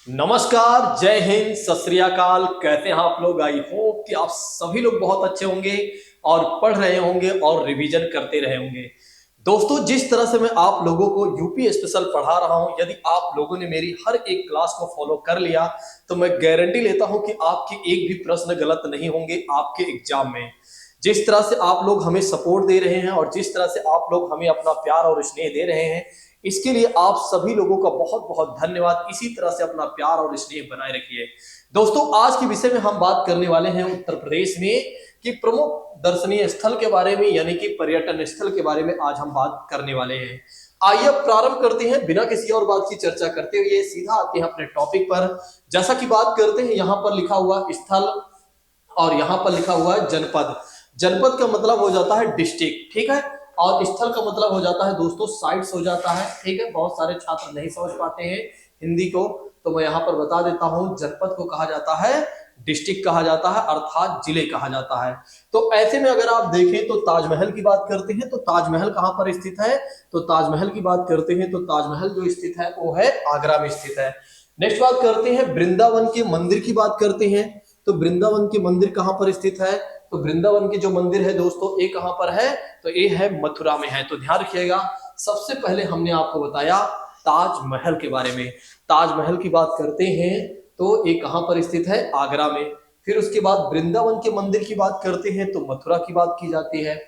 नमस्कार, जय हिंद, सत श्री अकाल। कैसे हैं आप लोग? आई होप कि आप सभी लोग बहुत अच्छे होंगे और पढ़ रहे होंगे और रिवीजन करते रहे होंगे। दोस्तों, जिस तरह से मैं आप लोगों को यूपी स्पेशल पढ़ा रहा हूं, यदि आप लोगों ने मेरी हर एक क्लास को फॉलो कर लिया तो मैं गारंटी लेता हूं कि आपके एक भी प्रश्न गलत नहीं होंगे आपके एग्जाम में। जिस तरह से आप लोग हमें सपोर्ट दे रहे हैं और जिस तरह से आप लोग हमें अपना प्यार और स्नेह दे रहे हैं, इसके लिए आप सभी लोगों का बहुत बहुत धन्यवाद। इसी तरह से अपना प्यार और स्नेह बनाए रखिए। दोस्तों, आज के विषय में हम बात करने वाले हैं उत्तर प्रदेश में कि प्रमुख दर्शनीय स्थल के बारे में, यानी कि पर्यटन स्थल के बारे में आज हम बात करने वाले हैं। आइए अब प्रारंभ करते हैं, बिना किसी और बात की चर्चा करते हुए सीधा आते हैं अपने टॉपिक पर। जैसा कि बात करते हैं, यहाँ पर लिखा हुआ स्थल और यहाँ पर लिखा हुआ है जनपद। जनपद का मतलब हो जाता है डिस्ट्रिक्ट, ठीक है, और स्थल का मतलब हो जाता है दोस्तों साइट्स हो जाता है, ठीक है। बहुत सारे छात्र नहीं समझ पाते हैं हिंदी को, तो मैं यहाँ पर बता देता हूँ। जनपद को कहा जाता है डिस्ट्रिक्ट कहा जाता है, अर्थात जिले कहा जाता है। तो ऐसे में अगर आप देखें तो ताजमहल की बात करते हैं तो ताजमहल कहाँ पर स्थित है? तो ताजमहल की बात करते हैं तो ताजमहल जो स्थित है वो है आगरा में स्थित है। नेक्स्ट बात करते हैं वृंदावन के मंदिर की बात करते हैं। तो वृंदावन के मंदिर कहाँ पर स्थित है? तो वृंदावन के जो मंदिर है दोस्तों, ये कहाँ पर है? तो ये है मथुरा में है। तो ध्यान रखिएगा, सबसे पहले हमने आपको बताया ताजमहल के बारे में। ताजमहल की बात करते हैं तो ये कहाँ पर स्थित है? आगरा में। फिर उसके बाद वृंदावन के मंदिर की बात करते हैं तो मथुरा की बात की जाती है।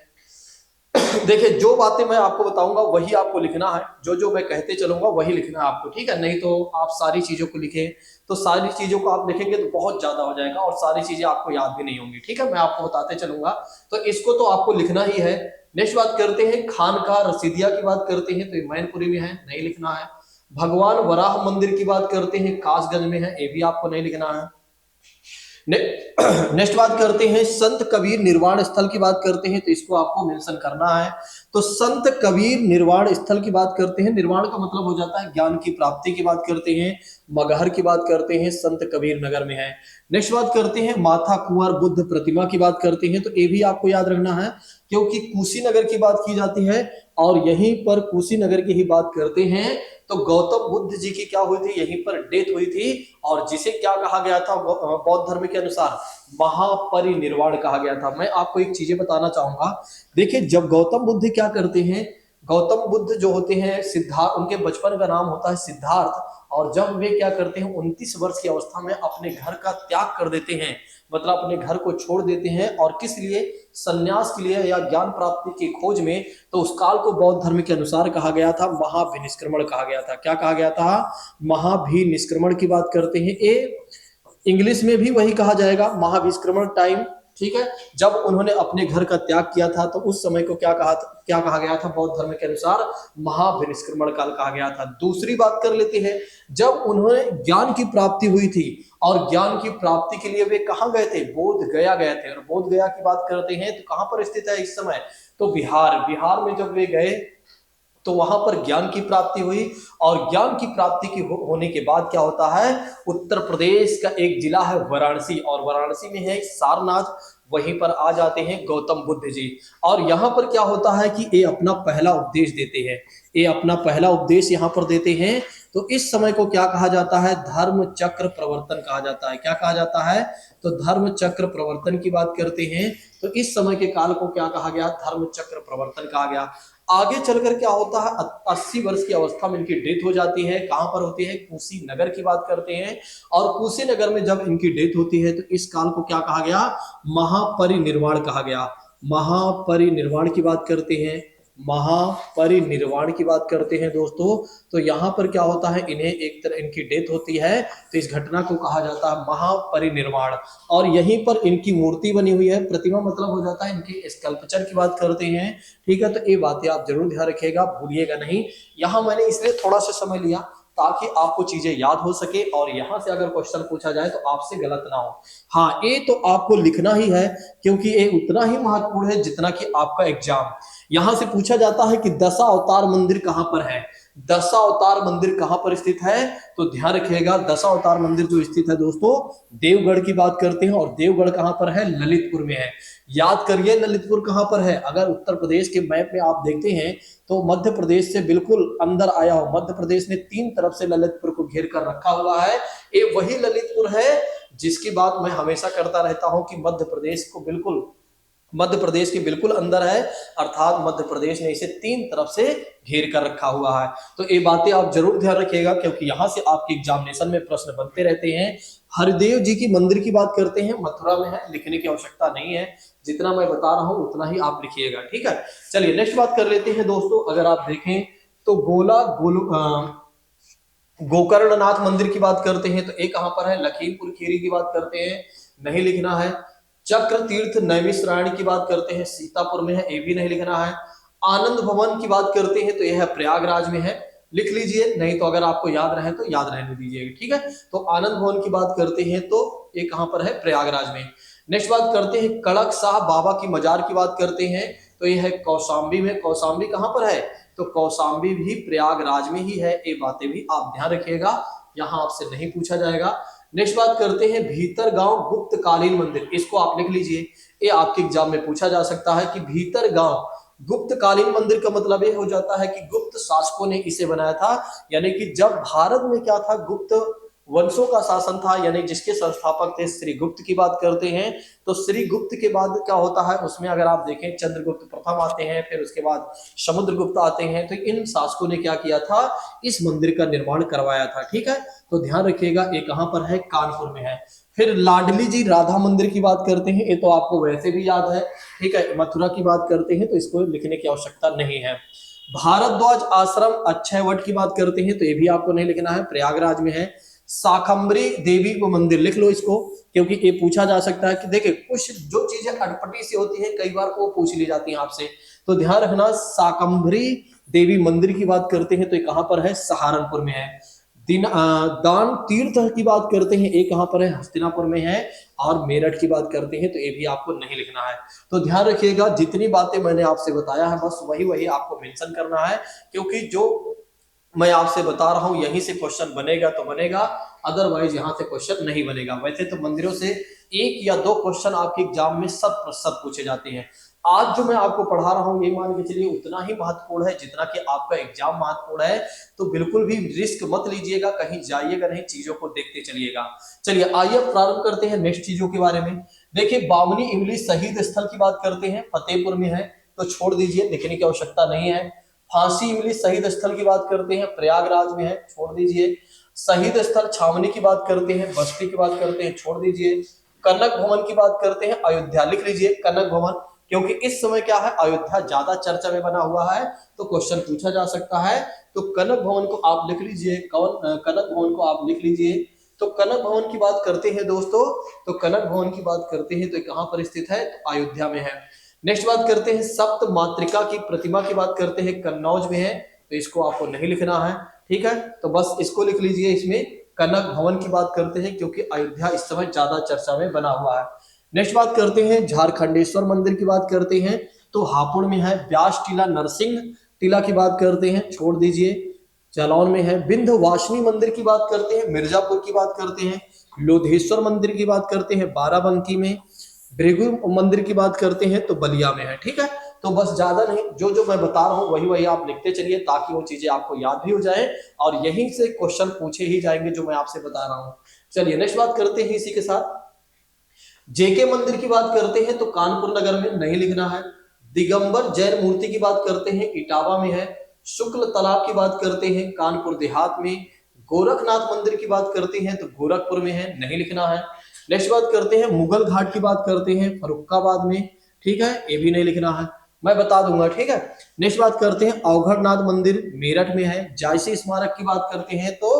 देखिए, जो बातें मैं आपको बताऊंगा वही आपको लिखना है, जो जो मैं कहते चलूंगा वही लिखना है आपको, ठीक है। नहीं तो आप सारी चीजों को लिखें तो सारी चीजों को आप लिखेंगे तो बहुत ज्यादा हो जाएगा और सारी चीजें आपको याद भी नहीं होंगी, ठीक है। मैं आपको बताते चलूंगा तो इसको तो आपको लिखना ही है। नेक्स्ट बात करते हैं खानका रसीदिया की बात करते हैं तो ये मैनपुरी में है, नहीं लिखना है। भगवान वराह मंदिर की बात करते हैं, कासगंज में है, ये भी आपको नहीं लिखना है। नेक्स्ट बात करते हैं संत कबीर निर्वाण स्थल की बात करते हैं तो इसको आपको मेंशन करना है। तो संत कबीर निर्वाण स्थल की बात करते हैं, निर्वाण का मतलब हो जाता है ज्ञान की प्राप्ति की बात करते हैं। मगहर की बात करते हैं, संत कबीर नगर में है। नेक्स्ट बात करते हैं माथा कुंवर बुद्ध प्रतिमा की बात करते हैं तो ये भी आपको याद रखना है, क्योंकि कुशीनगर की बात की जाती है और यहीं पर कुशीनगर की ही बात करते हैं तो गौतम बुद्ध जी की क्या हुई थी? यहीं पर डेथ हुई थी और जिसे क्या कहा गया था बौद्ध धर्म के अनुसार? महापरिनिर्वाण कहा गया था। मैं आपको एक चीजें बताना चाहूंगा। देखिए, जब गौतम बुद्ध क्या करते हैं, गौतम बुद्ध जो होते हैं सिद्धार्थ, उनके बचपन का नाम होता है सिद्धार्थ, और जब वे क्या करते हैं 29 वर्ष की अवस्था में अपने घर का त्याग कर देते हैं, मतलब अपने घर को छोड़ देते हैं, और किस लिए? संन्यास के लिए या ज्ञान प्राप्ति की खोज में। तो उस काल को बौद्ध धर्म के अनुसार कहा गया था महाभिनिष्क्रमण कहा गया था। क्या कहा गया था? महाभिनिष्क्रमण की बात करते हैं। ये इंग्लिश में भी वही कहा जाएगा, महाभिष्क्रमण टाइम, ठीक है। जब उन्होंने अपने घर का त्याग किया था तो उस समय को क्या कहा गया था? बौद्ध धर्म के अनुसार महाभिनिष्क्रमण काल कहा गया था। दूसरी बात कर लेते हैं, जब उन्होंने ज्ञान की प्राप्ति हुई थी और ज्ञान की प्राप्ति के लिए वे कहाँ गए थे? बोध गया गए थे। और बोध गया की बात करते हैं तो कहाँ पर स्थित है इस समय? तो बिहार में जब वे गए तो वहां पर ज्ञान की प्राप्ति हुई और ज्ञान की प्राप्ति की होने के बाद क्या होता है? उत्तर प्रदेश का एक जिला है वाराणसी, और वाराणसी में है सारनाथ, वहीं पर आ जाते हैं गौतम बुद्ध जी। और यहाँ पर क्या होता है कि ये अपना पहला उपदेश देते हैं, ये अपना पहला उपदेश यहाँ पर देते हैं। तो इस समय को क्या कहा जाता है? धर्म चक्र प्रवर्तन कहा जाता है। क्या कहा जाता है? तो धर्म चक्र प्रवर्तन की बात करते हैं तो इस समय के काल को क्या कहा गया? धर्म चक्र प्रवर्तन कहा गया। आगे चलकर क्या होता है? 80 वर्ष की अवस्था में इनकी डेथ हो जाती है। कहां पर होती है? कुशीनगर की बात करते हैं। और कुशीनगर में जब इनकी डेथ होती है तो इस काल को क्या कहा गया? महापरिनिर्वाण कहा गया। महापरिनिर्वाण की बात करते हैं, महापरिनिर्वाण की बात करते हैं दोस्तों। तो यहाँ पर क्या होता है? इन्हें एक तरह इनकी डेथ होती है तो इस घटना को कहा जाता है महापरिनिर्वाण। और यहीं पर इनकी मूर्ति बनी हुई है, प्रतिमा मतलब हो जाता है इनकी स्कल्पचर की बात करते हैं, ठीक है। तो ये बातें आप जरूर ध्यान रखिएगा, भूलिएगा नहीं। यहाँ मैंने इसलिए थोड़ा सा समय लिया ताकि आपको चीजें याद हो सके और यहां से अगर क्वेश्चन पूछा जाए तो आपसे गलत ना हो। हाँ, ये तो आपको लिखना ही है क्योंकि ये उतना ही महत्वपूर्ण है जितना कि आपका एग्जाम। यहां से पूछा जाता है कि दशा अवतार मंदिर कहां पर है? दशावतार मंदिर कहां पर स्थित है? तो ध्यान रखिएगा, दशावतार मंदिर जो स्थित है दोस्तों देवगढ़ की बात करते हैं, और देवगढ़ कहां पर है? ललितपुर में है। याद करिए ललितपुर कहां पर है। अगर उत्तर प्रदेश के मैप में आप देखते हैं तो मध्य प्रदेश से बिल्कुल अंदर आया हो, मध्य प्रदेश ने तीन तरफ से ललितपुर को घेर कर रखा हुआ है। ये वही ललितपुर है जिसकी बात मैं हमेशा करता रहता हूं कि मध्य प्रदेश के बिल्कुल अंदर है, अर्थात मध्य प्रदेश ने इसे तीन तरफ से घेर कर रखा हुआ है। तो ये बातें आप जरूर ध्यान रखिएगा, क्योंकि यहां से आपके एग्जामिनेशन में प्रश्न बनते रहते हैं। हरिदेव जी की मंदिर की बात करते हैं, मथुरा में है, लिखने की आवश्यकता नहीं है, जितना मैं बता रहा हूं उतना ही आप लिखिएगा, ठीक है। चलिए नेक्स्ट बात कर लेते हैं दोस्तों। अगर आप देखें तो गोकर्णनाथ मंदिर की बात करते हैं तो ये कहां पर है? लखीमपुर खीरी की बात करते हैं, नहीं लिखना है। चक्र तीर्थ नैमिषारण्य की बात करते हैं, सीतापुर में है, ये भी नहीं लिखना है। आनंद भवन की बात करते हैं तो यह है प्रयागराज में है, लिख लीजिए, नहीं तो अगर आपको याद रहे तो याद रहने दीजिएगा, ठीक है। तो आनंद भवन की बात करते हैं तो ये कहां पर है? प्रयागराज में। नेक्स्ट बात करते हैं कड़क शाह बाबा की मजार की बात करते हैं तो यह है कौशाम्बी में। कौशाम्बी कहां पर है? तो कौशाम्बी भी प्रयागराज में ही है। ये बातें भी आप ध्यान रखिएगा, यहां आपसे नहीं पूछा जाएगा। नेक्स्ट बात करते हैं भीतरगांव गुप्तकालीन मंदिर, इसको आप लिख लीजिए, ये आपके एग्जाम में पूछा जा सकता है कि भीतरगांव गुप्तकालीन मंदिर का मतलब ये हो जाता है कि गुप्त शासकों ने इसे बनाया था, यानी कि जब भारत में क्या था? गुप्त वंशों का शासन था, यानी जिसके संस्थापक थे श्री गुप्त की बात करते हैं। तो श्री गुप्त के बाद क्या होता है उसमें, अगर आप देखें चंद्रगुप्त प्रथम आते हैं, फिर उसके बाद समुद्रगुप्त आते हैं। तो इन शासकों ने क्या किया था? इस मंदिर का निर्माण करवाया था, ठीक है। तो ध्यान रखिएगा ये कहां पर है? कानपुर में है। फिर लाडली जी राधा मंदिर की बात करते हैं, ये तो आपको वैसे भी याद है, ठीक है। मथुरा की बात करते हैं तो इसको लिखने की आवश्यकता नहीं है। भारद्वाज आश्रम अक्षयवट की बात करते हैं तो ये भी आपको नहीं लिखना है, प्रयागराज में है। शाकंभरी देवी को मंदिर, लिख लो इसको, क्योंकि ये पूछा जा सकता है कि देखिए कुछ जो चीजें अटपटी सी होती है कई बार वो पूछ ली जाती हैं आपसे, तो ध्यान रखना। शाकंभरी देवी मंदिर की बात करते हैं तो ये कहां पर है? सहारनपुर में है। दान तीर्थ की बात करते हैं, ये कहां पर है? हस्तिनापुर में है। और मेरठ की बात करते हैं तो ये भी आपको नहीं लिखना है। तो ध्यान रखिएगा, जितनी बातें मैंने आपसे बताया है बस वही वही आपको मेंशन करना है, क्योंकि जो मैं आपसे बता रहा हूं यहीं से क्वेश्चन बनेगा तो बनेगा, अदरवाइज यहां से क्वेश्चन नहीं बनेगा। वैसे तो मंदिरों से एक या दो क्वेश्चन आपके एग्जाम में सब पूछे जाते हैं। आज जो मैं आपको पढ़ा रहा हूं ये मान के चलिए उतना ही महत्वपूर्ण है जितना कि आपका एग्जाम महत्वपूर्ण है। तो बिल्कुल भी रिस्क मत लीजिएगा, कहीं जाइएगा नहीं, चीजों को देखते चलिएगा। चलिए आइए प्रारंभ करते हैं नेक्स्ट चीजों के बारे में। देखिए बामनी इमली शहीद स्थल की बात करते हैं, फतेहपुर में है, तो छोड़ दीजिए, लिखने की आवश्यकता नहीं है। फांसी इमली शहीद स्थल की बात करते हैं, प्रयागराज में है, छोड़ दीजिए। शहीद स्थल छावनी की बात करते हैं, बस्ती की बात करते हैं, छोड़ दीजिए। कनक भवन की बात करते हैं, अयोध्या, लिख लीजिए कनक भवन, क्योंकि इस समय क्या है? अयोध्या ज्यादा चर्चा में बना हुआ है, तो क्वेश्चन पूछा जा सकता है। तो कनक भवन को आप लिख लीजिए, कनक भवन को आप लिख लीजिए। तो कनक भवन की बात करते हैं दोस्तों, तो कनक भवन की बात करते हैं तो कहां पर स्थित है? तो अयोध्या में है। नेक्स्ट बात करते हैं सप्त मातृका की प्रतिमा की बात करते हैं, कन्नौज में है, तो इसको आपको नहीं लिखना है, ठीक है। तो बस इसको लिख लीजिए, इसमें कनक भवन की बात करते हैं क्योंकि अयोध्या इस समय ज्यादा चर्चा में बना हुआ है। नेक्स्ट बात करते हैं झारखंडेश्वर मंदिर की बात करते हैं, तो हापुड़ में है। व्यास टीला नरसिंह टीला की बात करते हैं, छोड़ दीजिए, जालौन में है। विंध्यवासिनी मंदिर की बात करते हैं, मिर्जापुर की बात करते हैं। लोधेश्वर मंदिर की बात करते हैं, बाराबंकी में। भृगु मंदिर की बात करते हैं तो बलिया में है, ठीक है। तो बस ज्यादा नहीं, जो जो मैं बता रहा हूं वही वही आप लिखते चलिए, ताकि वो चीजें आपको याद भी हो जाए और यहीं से क्वेश्चन पूछे ही जाएंगे जो मैं आपसे बता रहा हूं। चलिए नेक्स्ट बात करते हैं इसी के साथ। जेके मंदिर की बात करते हैं तो कानपुर नगर में, नहीं लिखना है। दिगंबर जैन मूर्ति की बात करते हैं, इटावा में है। शुक्ल तालाब की बात करते हैं, कानपुर देहात में। गोरखनाथ मंदिर की बात करते हैं तो गोरखपुर में है, नहीं लिखना है। नेक्स्ट बात करते हैं मुगल घाट की बात करते हैं, फरुखाबाद में, ठीक है, ये भी नहीं लिखना है, मैं बता दूंगा, ठीक है। नेक्स्ट बात करते हैं अवघड़नाथ मंदिर, मेरठ में है। जायसी स्मारक की बात करते हैं तो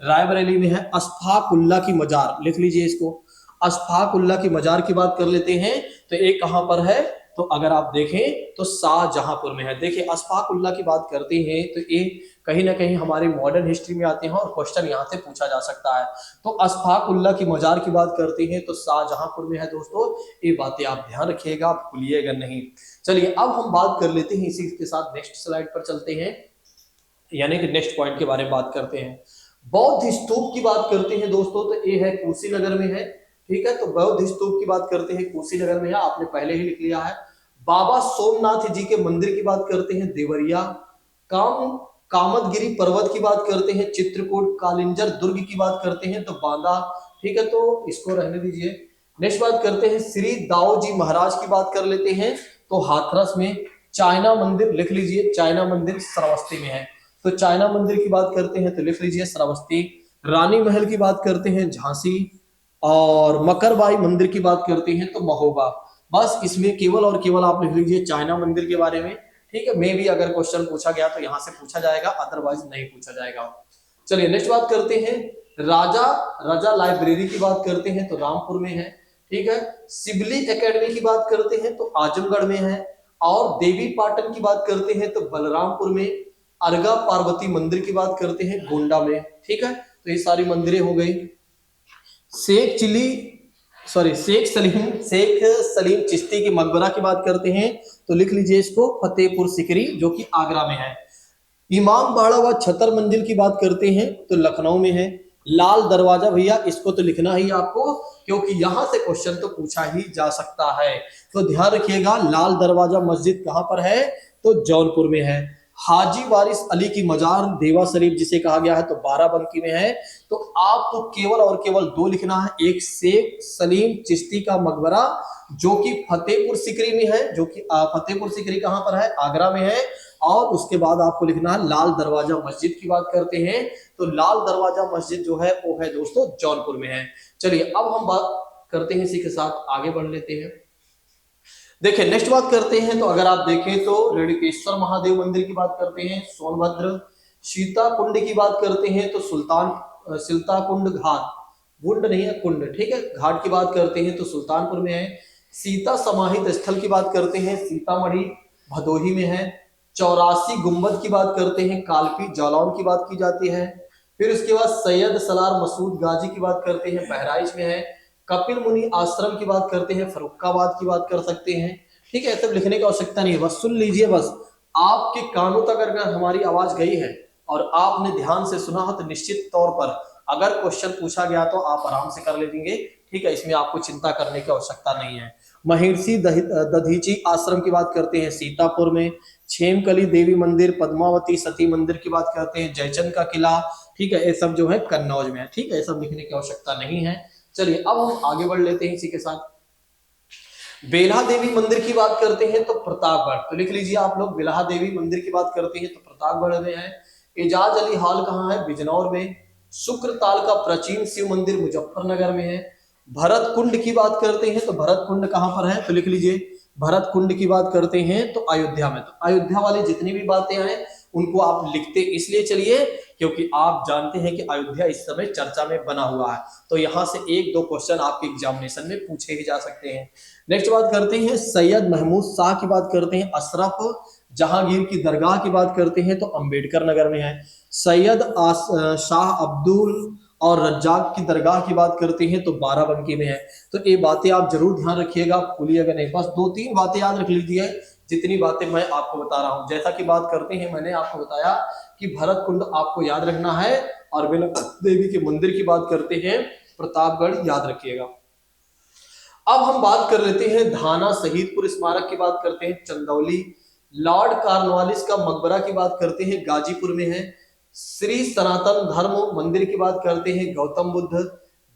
रायबरेली में है। अशफाक उल्लाह की मजार, लिख लीजिए इसको, अशफाक उल्लाह की मजार की बात कर लेते हैं तो एक कहां पर है? तो अगर आप देखें तो शाहजहांपुर में है। देखिए अशफाक उल्लाह की बात करते हैं तो ये कहीं ना कहीं हमारे मॉडर्न हिस्ट्री में आते हैं और क्वेश्चन यहाँ से पूछा जा सकता है। तो अशफाक उल्लाह की मजार की बात करते हैं तो शाहजहांपुर में है दोस्तों, ये बातें आप ध्यान रखिएगा, आप भूलिएगा नहीं। चलिए अब हम बात कर लेते हैं इसी के साथ, नेक्स्ट स्लाइड पर चलते हैं। यानी कि नेक्स्ट पॉइंट के बारे में बात करते हैं। बौद्ध स्तूप की बात करते हैं दोस्तों, तो ये है कुशीनगर में है। ठीक है, तो बौद्ध स्तूप की बात करते हैं, कुशीनगर में है, आपने पहले ही लिख लिया है। बाबा सोमनाथ जी के मंदिर की बात करते हैं, देवरिया। काम कामदगिरी पर्वत की बात करते हैं, चित्रकूट। कालिंजर दुर्ग की बात करते हैं तो बांदा। ठीक है, तो इसको रहने दीजिए। नेक्स्ट बात करते हैं, श्री दाऊ जी महाराज की बात कर लेते हैं, तो हाथरस में। चाइना मंदिर लिख लीजिए, चाइना मंदिर श्रावस्ती में है, तो चाइना मंदिर की बात करते हैं तो लिख लीजिए श्रावस्ती। रानी महल की बात करते हैं, झांसी। और मकरबाई मंदिर की बात करते हैं तो महोबा। बस इसमें केवल और केवल आप लिख लीजिए चाइना मंदिर के बारे में। ठीक है, मे भी अगर क्वेश्चन पूछा गया तो यहां से पूछा जाएगा, अदरवाइज नहीं पूछा जाएगा। चलिए नेक्स्ट बात करते हैं, राजा राजा लाइब्रेरी की बात करते हैं तो रामपुर में है। ठीक है, सिबली एकेडमी की बात करते हैं तो आजमगढ़ में है। और देवी पाटन की बात करते हैं तो बलरामपुर में। अर्गा पार्वती मंदिर की बात करते हैं गोंडा में। ठीक है, तो ये सारी मंदिरें हो गई। शेख चिली शेख सलीम चिश्ती की मकबरा की बात करते हैं तो लिख लीजिए इसको फतेहपुर सिकरी, जो कि आगरा में है। इमाम बाड़ा व छतर मंजिल की बात करते हैं तो लखनऊ में है। लाल दरवाजा भैया इसको तो लिखना ही आपको, क्योंकि यहां से क्वेश्चन तो पूछा ही जा सकता है। तो ध्यान रखिएगा, लाल दरवाजा मस्जिद कहां पर है, तो जौनपुर में है। हाजी वारिस अली की मजार देवा शरीफ जिसे कहा गया है तो बाराबंकी में है। तो आपको केवल और केवल दो लिखना है, एक शेख सलीम चिश्ती का मकबरा जो कि फतेहपुर सिकरी में है, जो कि फतेहपुर सिकरी कहां पर है, आगरा में है। और उसके बाद आपको लिखना है लाल दरवाजा मस्जिद की बात करते हैं तो लाल दरवाजा मस्जिद जो है वो है दोस्तों जौनपुर में है। चलिए अब हम बात करते हैं, इसी के साथ आगे बढ़ लेते हैं। देखिए नेक्स्ट बात करते हैं, तो अगर आप देखें तो रेणुकेश्वर महादेव मंदिर की बात करते हैं सोनभद्र। सीता कुंड की बात करते हैं तो सिलता कुंड घाट, कुंड नहीं है कुंड, ठीक है, घाट की बात करते हैं तो सुल्तानपुर में है। सीता समाहित स्थल की बात करते हैं सीतामढ़ी भदोही में है। 84 गुंबद की बात करते हैं कालपी जालौन की बात की जाती है। फिर उसके बाद सैयद सलार मसूद गाजी की बात करते हैं बहराइच में है। कपिल मुनि आश्रम की बात करते हैं फरुखाबाद की बात कर सकते हैं। ठीक है, सब लिखने की आवश्यकता नहीं है, बस सुन लीजिए। बस आपके कानों तक अगर हमारी आवाज गई है और आपने ध्यान से सुना हो तो निश्चित तौर पर अगर क्वेश्चन पूछा गया तो आप आराम से कर लेंगे। ठीक है, इसमें आपको चिंता करने की आवश्यकता नहीं है। महर्षि दधीची आश्रम की बात करते हैं सीतापुर में। छेमकली देवी मंदिर, पद्मावती सती मंदिर की बात करते हैं जयचंद का किला। ठीक है, ये सब जो है कन्नौज में है। ठीक है, ये सब लिखने की आवश्यकता नहीं है। चलिए अब हम आगे बढ़ लेते हैं इसी के साथ। बेल्हा देवी मंदिर की बात करते हैं तो प्रतापगढ़, तो लिख लीजिए आप लोग, बेल्हा देवी मंदिर की बात करते हैं तो प्रतापगढ़ में है। एजाज अली हॉल कहाँ है, बिजनौर में। शुक्रताल का प्राचीन शिव मंदिर मुजफ्फरनगर में है। भरत कुंड की बात करते हैं तो भरत कुंड कहां पर है, तो लिख लीजिए भरत कुंड की बात करते हैं तो अयोध्या में। तो अयोध्या वाली जितनी भी बातें हैं उनको आप लिखते इसलिए चलिए क्योंकि आप जानते हैं कि अयोध्या इस समय चर्चा में बना हुआ है, तो यहां से एक दो क्वेश्चन आपके एग्जामिनेशन में पूछे ही जा सकते हैं। नेक्स्ट बात करते हैं सैयद महमूद शाह की बात करते हैं अशरफ जहांगीर की दरगाह की बात करते हैं तो अंबेडकर नगर में है। सैयद शाह अब्दुल और रज्जाक की दरगाह की बात करते हैं तो बाराबंकी में है। तो ये बातें आप जरूर ध्यान रखिएगा, भूलिएगा नहीं। बस दो तीन बातें याद रख लीजिए जितनी बातें मैं आपको बता रहा हूं। जैसा कि बात करते हैं, मैंने आपको बताया कि भरत कुंड आपको याद रखना है और बेला देवी के मंदिर की बात करते हैं प्रतापगढ़ याद रखिएगा। अब हम बात कर लेते हैं धाना शहीदपुर स्मारक की बात करते हैं चंदौली। लॉर्ड कार्नवालिस का मकबरा की बात करते हैं गाजीपुर में है। श्री सनातन धर्म मंदिर की बात करते हैं गौतम बुद्ध।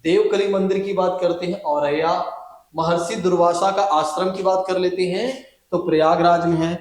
देवकली मंदिर की बात करते हैं औरैया। महर्षि दुर्वासा का आश्रम की बात कर लेते हैं तो प्रयागराज में है।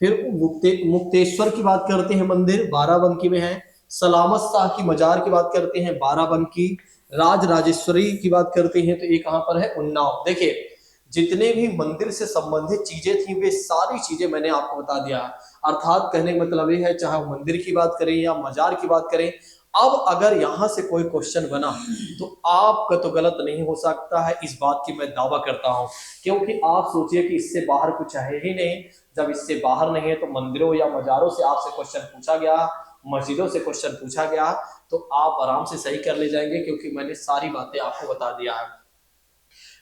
फिर मुक्तेश्वर की बात करते हैं मंदिर बाराबंकी में है। सलामत शाह की मजार की बात करते हैं बाराबंकी। राज राजेश्वरी की बात करते हैं तो ये कहां पर है, उन्नाव। देखिए जितने भी मंदिर से संबंधित चीजें थी वे सारी चीजें मैंने आपको बता दिया। अर्थात कहने का मतलब ये है चाहे मंदिर की बात करें या मजार की बात करें, अब अगर यहां से कोई क्वेश्चन बना तो आपका तो गलत नहीं हो सकता है, इस बात की मैं दावा करता हूं। क्योंकि आप सोचिए कि इससे बाहर कुछ है ही नहीं। जब इससे बाहर नहीं है तो मंदिरों या मजारों से आपसे क्वेश्चन पूछा गया, मस्जिदों से क्वेश्चन पूछा गया, तो आप आराम से सही कर ले जाएंगे क्योंकि मैंने सारी बातें आपको बता दिया है।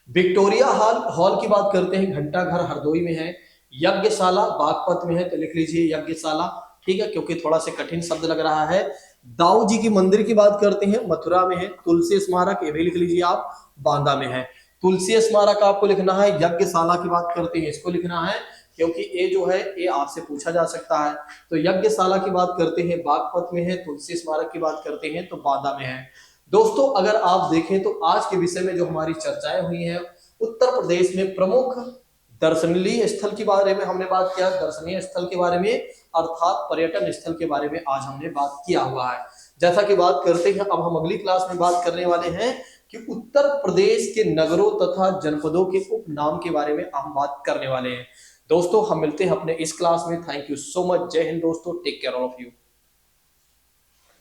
विक्टोरिया हॉल की बात करते हैं घंटा घर हरदोई में है। यज्ञशाला बागपत में है तो लिख लीजिए यज्ञशाला। ठीक है, क्योंकि थोड़ा सा कठिन शब्द लग रहा है। दाऊ जी की मंदिर की बात करते हैं, मथुरा में है। तुलसी स्मारक, ये भी लिख लीजिए आप, बांदा में है। तुलसी स्मारक आपको लिखना है। यज्ञशाला की बात करते हैं, इसको लिखना है, क्योंकि ये जो है ये आपसे पूछा जा सकता है। तो यज्ञशाला की बात करते हैं, बागपत में है। तुलसी स्मारक की बात करते हैं तो बांदा में है। दोस्तों अगर आप देखें तो आज के विषय में जो हमारी चर्चाएं हुई हैं, उत्तर प्रदेश में प्रमुख दर्शनीय स्थल के बारे में हमने बात किया, दर्शनीय स्थल के बारे में अर्थात पर्यटन स्थल के बारे में आज हमने बात किया हुआ है। जैसा कि बात करते हैं, अब हम अगली क्लास में बात करने वाले हैं कि उत्तर प्रदेश के नगरों तथा जनपदों के उपनाम के बारे में हम बात करने वाले हैं। दोस्तों हम मिलते हैं अपने इस क्लास में। Thank you so much. जय हिंद दोस्तों, take care all of you.